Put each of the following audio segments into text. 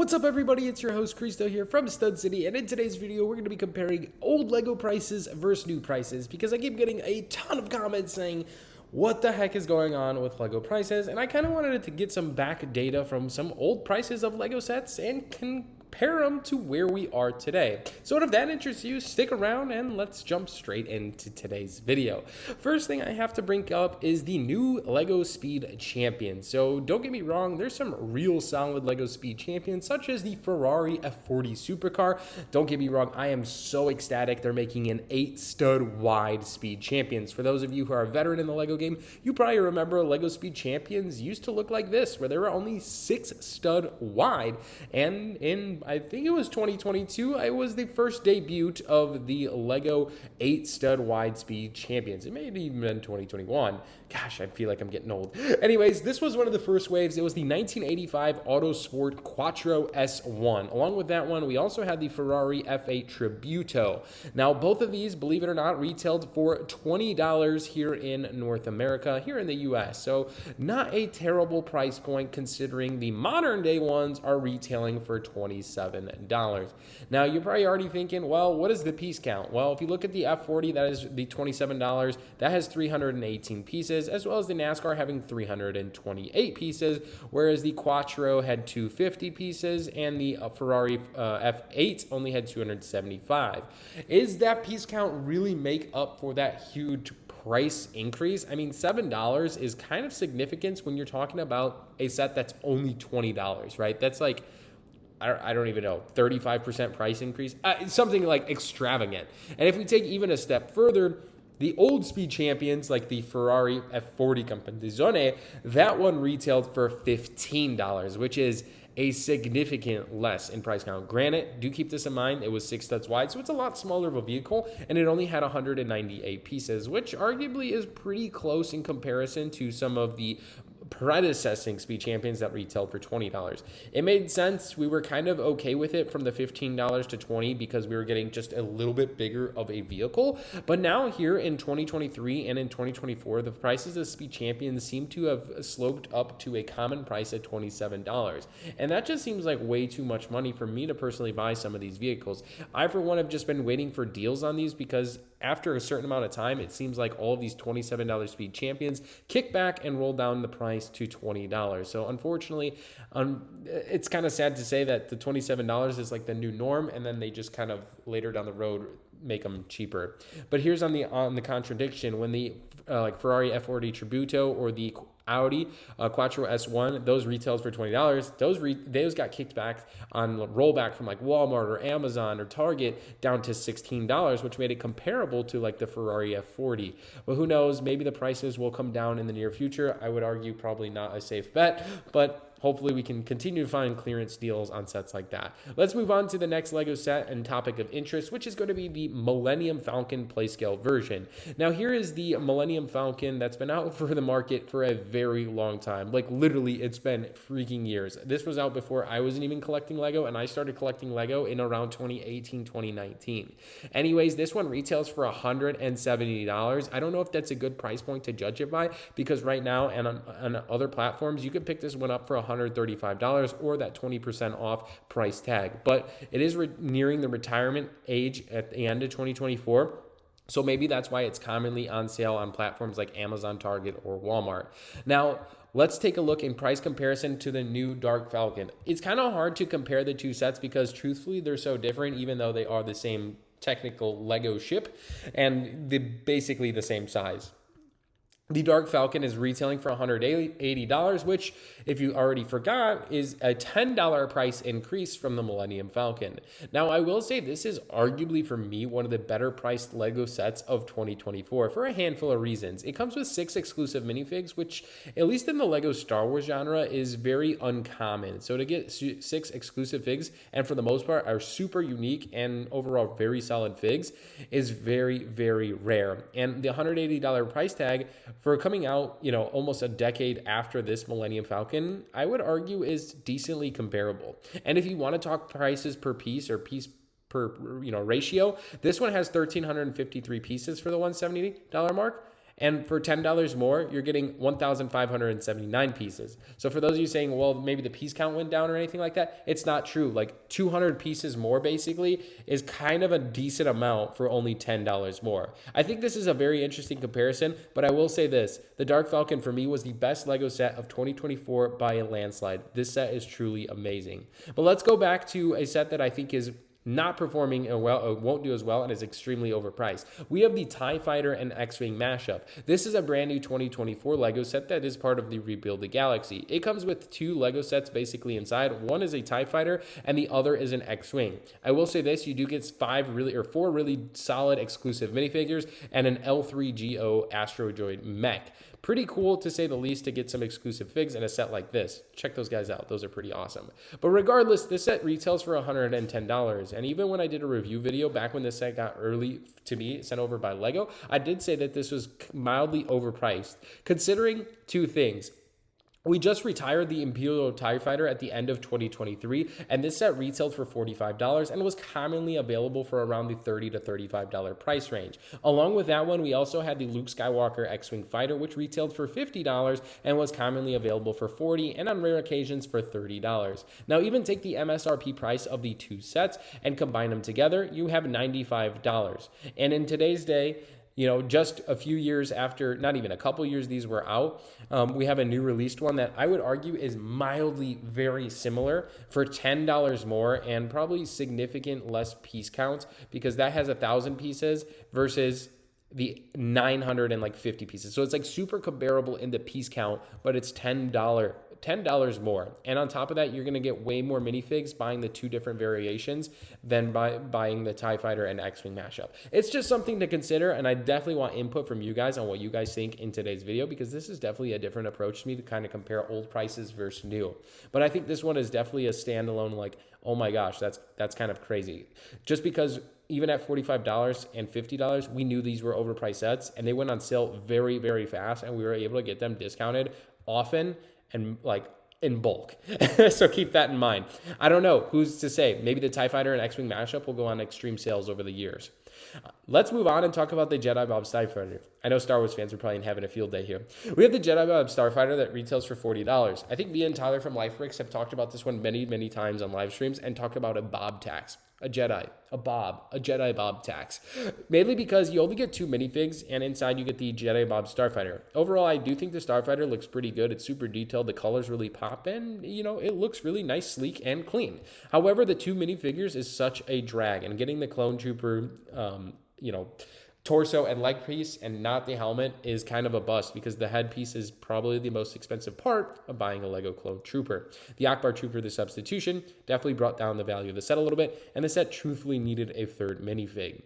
What's up everybody, it's your host Cristo here from Stud City, and in today's video we're going to be comparing old Lego prices versus new prices because I keep getting a ton of comments saying what the heck is going on with Lego prices, and I kind of wanted to get some back data from some old prices of Lego sets and compare them to where we are today. So if that interests you, stick around and let's jump straight into today's video. First thing I have to bring up is the new Lego Speed Champion. So don't get me wrong, there's some real solid Lego Speed Champions such as the Ferrari F40 supercar. Don't get me wrong, I am so ecstatic they're making an 8-stud wide Speed Champions. For those of you who are a veteran in the Lego game, you probably remember Lego Speed Champions used to look like this, where they were only 6-stud wide, and in I think it was 2022, it was the first debut of the Lego 8-stud wide Speed Champions. It may have even been 2021. Gosh, I feel like I'm getting old. Anyways, this was one of the first waves. It was the 1985 Autosport Quattro S1. Along with that one, we also had the Ferrari F8 Tributo. Now, both of these, believe it or not, retailed for $20 here in North America, here in the US. So not a terrible price point considering the modern day ones are retailing for $27. Now, you're probably already thinking, well, what is the piece count? Well, if you look at the F40, that is the $27, that has 318 pieces, as well as the NASCAR having 328 pieces, whereas the Quattro had 250 pieces and the Ferrari F8 only had 275. Is that piece count really make up for that huge price increase? I mean, $7 is kind of significant when you're talking about a set that's only $20, right? That's like, I don't even know, 35% price increase, something like extravagant. And if we take even a step further, the old Speed Champions, like the Ferrari F40 Competizione, that one retailed for $15, which is a significant less in price count. Granted, do keep this in mind, it was 6 studs wide, so it's a lot smaller of a vehicle, and it only had 198 pieces, which arguably is pretty close in comparison to some of the predecessing Speed Champions that retailed for $20. It made sense. We were kind of okay with it from the $15 to $20 because we were getting just a little bit bigger of a vehicle. But now here in 2023 and in 2024, the prices of Speed Champions seem to have sloped up to a common price at $27. And that just seems like way too much money for me to personally buy some of these vehicles. I, for one, have just been waiting for deals on these because after a certain amount of time, it seems like all of these $27 Speed Champions kick back and roll down the price to $20. So unfortunately, it's kind of sad to say that the $27 is like the new norm, and then they just kind of later down the road make them cheaper. But here's on the contradiction: when the like Ferrari F40 Tributo or the Audi Quattro S1, those retails for $20. Those got kicked back on rollback from like Walmart or Amazon or Target down to $16, which made it comparable to like the Ferrari F40. But who knows? Maybe the prices will come down in the near future. I would argue probably not a safe bet, but hopefully we can continue to find clearance deals on sets like that. Let's move on to the next Lego set and topic of interest, which is going to be the Millennium Falcon Playscale version. Now, here is the Millennium Falcon that's been out for the market for a very long time. Like literally, it's been freaking years. This was out before I wasn't even collecting Lego, and I started collecting Lego in around 2018, 2019. Anyways, this one retails for $170. I don't know if that's a good price point to judge it by, because right now and on other platforms, you could pick this one up for $135 or that 20% off price tag. But it is nearing the retirement age at the end of 2024. So maybe that's why it's commonly on sale on platforms like Amazon, Target, or Walmart. Now, let's take a look in price comparison to the new Dark Falcon. It's kind of hard to compare the two sets because truthfully, they're so different, even though they are the same technical Lego ship and they're basically the same size. The Dark Falcon is retailing for $180, which, if you already forgot, is a $10 price increase from the Millennium Falcon. Now, I will say this is arguably, for me, one of the better priced Lego sets of 2024 for a handful of reasons. It comes with 6 exclusive minifigs, which, at least in the Lego Star Wars genre, is very uncommon. So to get 6 exclusive figs, and for the most part are super unique and overall very solid figs, is very, very rare. And the $180 price tag for coming out, almost a decade after this Millennium Falcon, I would argue is decently comparable. And if you want to talk prices per piece or piece per ratio, this one has 1,353 pieces for the $170 mark. And for $10 more, you're getting 1,579 pieces. So for those of you saying, well, maybe the piece count went down or anything like that, it's not true. Like 200 pieces more basically is kind of a decent amount for only $10 more. I think this is a very interesting comparison, but I will say this, the Dark Falcon for me was the best Lego set of 2024 by a landslide. This set is truly amazing. But let's go back to a set that I think is not performing well, or won't do as well, and is extremely overpriced. We have the TIE Fighter and X-Wing mashup. This is a brand new 2024 Lego set that is part of the Rebuild the Galaxy. It comes with two Lego sets basically inside. One is a TIE Fighter, and the other is an X-Wing. I will say this, you do get four really solid exclusive minifigures and an L3GO Astro Droid mech. Pretty cool to say the least to get some exclusive figs in a set like this. Check those guys out. Those are pretty awesome. But regardless, this set retails for $110. And even when I did a review video back when this set got early to me, sent over by Lego, I did say that this was mildly overpriced. Considering two things. We just retired the Imperial TIE Fighter at the end of 2023, and this set retailed for $45 and was commonly available for around the $30 to $35 price range. Along with that one, we also had the Luke Skywalker X-Wing Fighter, which retailed for $50 and was commonly available for $40 and on rare occasions for $30. Now, even take the MSRP price of the two sets and combine them together, you have $95. And in today's day, you know, just a few years after, not even a couple years these were out, we have a new released one that I would argue is mildly very similar for $10 more and probably significant less piece counts, because that has 1,000 pieces versus the 950 pieces. So it's like super comparable in the piece count, but it's $10 more. And on top of that, you're going to get way more minifigs buying the two different variations than buying the TIE Fighter and X-Wing mashup. It's just something to consider, and I definitely want input from you guys on what you guys think in today's video, because this is definitely a different approach to me to kind of compare old prices versus new. But I think this one is definitely a standalone, like, oh my gosh, that's kind of crazy. Just because even at $45 and $50, we knew these were overpriced sets, and they went on sale very, very fast, and we were able to get them discounted often and like in bulk. So keep that in mind. I don't know, who's to say? Maybe the TIE Fighter and X-Wing mashup will go on extreme sales over the years. Let's move on and talk about the Jedi Bob Starfighter. I know Star Wars fans are probably having a field day here. We have the Jedi Bob Starfighter that retails for $40. I think me and Tyler from LifeBricks have talked about this one many, many times on live streams and talked about a Bob tax. A Jedi Bob tax. Mainly because you only get two minifigs, and inside you get the Jedi Bob Starfighter. Overall, I do think the Starfighter looks pretty good. It's super detailed. The colors really pop, and you know, it looks really nice, sleek, and clean. However, the two minifigures is such a drag, and getting the Clone Trooper, torso and leg piece and not the helmet is kind of a bust, because the headpiece is probably the most expensive part of buying a Lego Clone Trooper. The Akbar Trooper, the substitution, definitely brought down the value of the set a little bit, and the set truthfully needed a third minifig.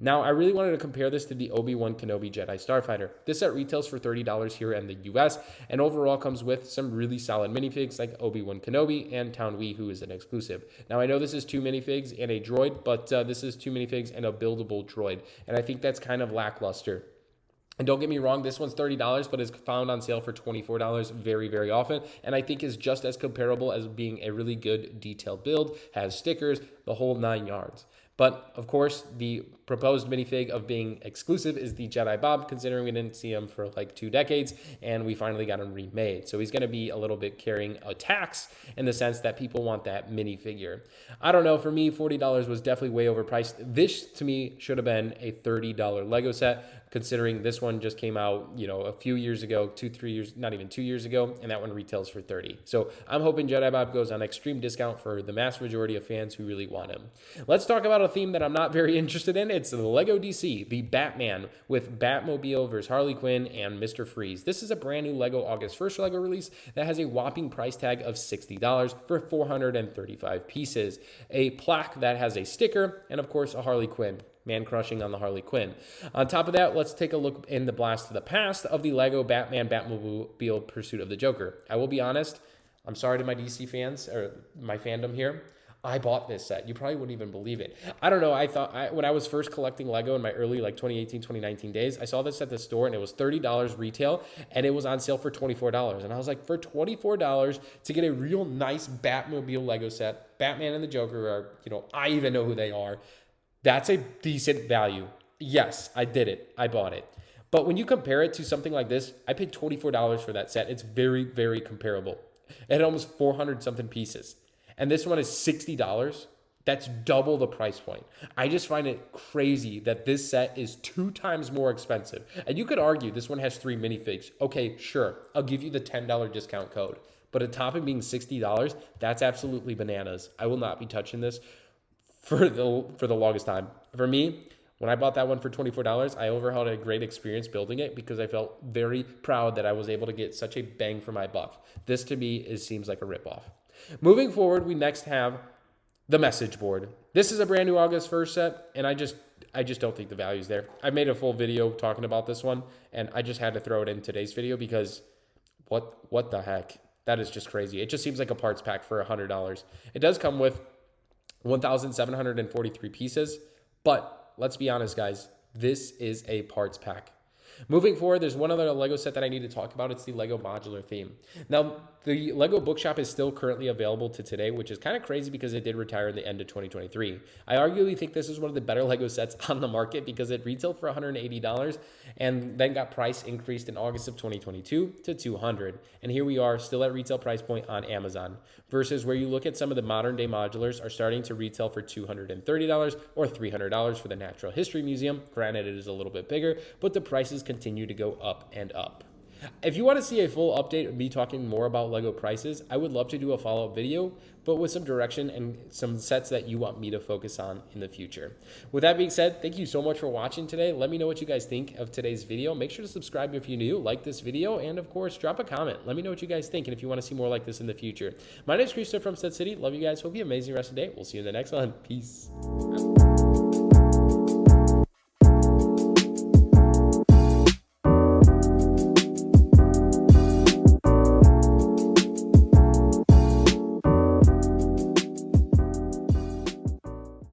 Now, I really wanted to compare this to the Obi-Wan Kenobi Jedi Starfighter. This set retails for $30 here in the US, and overall comes with some really solid minifigs like Obi-Wan Kenobi and Town Wee, who is an exclusive. Now, I know this is two minifigs and a droid, but this is two minifigs and a buildable droid, and I think that's kind of lackluster. And don't get me wrong, this one's $30, but is found on sale for $24 very, very often, and I think is just as comparable as being a really good detailed build, has stickers, the whole 9 yards. But, of course, the proposed minifig of being exclusive is the Jedi Bob, considering we didn't see him for like 2 decades, and we finally got him remade. So he's going to be a little bit carrying a tax in the sense that people want that minifigure. I don't know, for me, $40 was definitely way overpriced. This, to me, should have been a $30 Lego set, considering this one just came out, you know, a few years ago, 2-3 years, not even 2 years ago, and that one retails for $30. So I'm hoping Jedi Bob goes on extreme discount for the mass majority of fans who really want him. Let's talk about a theme that I'm not very interested in. It's the Lego DC, the Batman with Batmobile versus Harley Quinn and Mr. Freeze. This is a brand new Lego August 1st Lego release that has a whopping price tag of $60 for 435 pieces, a plaque that has a sticker, and of course a Harley Quinn. Man crushing on the Harley Quinn. On top of that, let's take a look in the blast to the past of the Lego Batman Batmobile Pursuit of the Joker. I will be honest, I'm sorry to my DC fans, or my fandom here. I bought this set. You probably wouldn't even believe it. I don't know. I thought when I was first collecting Lego in my early 2018, 2019 days, I saw this at the store and it was $30 retail and it was on sale for $24. And I was like, for $24 to get a real nice Batmobile Lego set, Batman and the Joker are, you know, I even know who they are. That's a decent value. Yes, I did it. I bought it. But when you compare it to something like this, I paid $24 for that set. It's very, very comparable. It had almost 400 something pieces. And this one is $60. That's double the price point. I just find it crazy that this set is 2 times more expensive. And you could argue this one has 3 minifigs. Okay, sure. I'll give you the $10 discount code. But a topping being $60, that's absolutely bananas. I will not be touching this for the longest time. For me, when I bought that one for $24, I overall had a great experience building it because I felt very proud that I was able to get such a bang for my buck. This to me seems like a ripoff. Moving forward, we next have the message board. This is a brand new August 1st set, and I just don't think the value is there. I made a full video talking about this one, and I just had to throw it in today's video because what the heck? That is just crazy. It just seems like a parts pack for $100. It does come with 1,743 pieces, but let's be honest, guys, this is a parts pack. Moving forward, there's one other Lego set that I need to talk about. It's the Lego modular theme. Now, the Lego bookshop is still currently available to today, which is kind of crazy because it did retire at the end of 2023. I arguably think this is one of the better Lego sets on the market because it retailed for $180 and then got price increased in August of 2022 to $200. And here we are still at retail price point on Amazon versus where you look at some of the modern day modulars are starting to retail for $230 or $300 for the Natural History Museum. Granted, it is a little bit bigger, but the prices continue to go up and up. If you want to see a full update of me talking more about Lego prices, I would love to do a follow-up video, but with some direction and some sets that you want me to focus on in the future. With that being said, thank you so much for watching today. Let me know what you guys think of today's video. Make sure to subscribe if you're new, like this video, and of course, drop a comment. Let me know what you guys think and if you want to see more like this in the future. My name is Christo from Stud City. Love you guys. Hope you have an amazing rest of the day. We'll see you in the next one. Peace.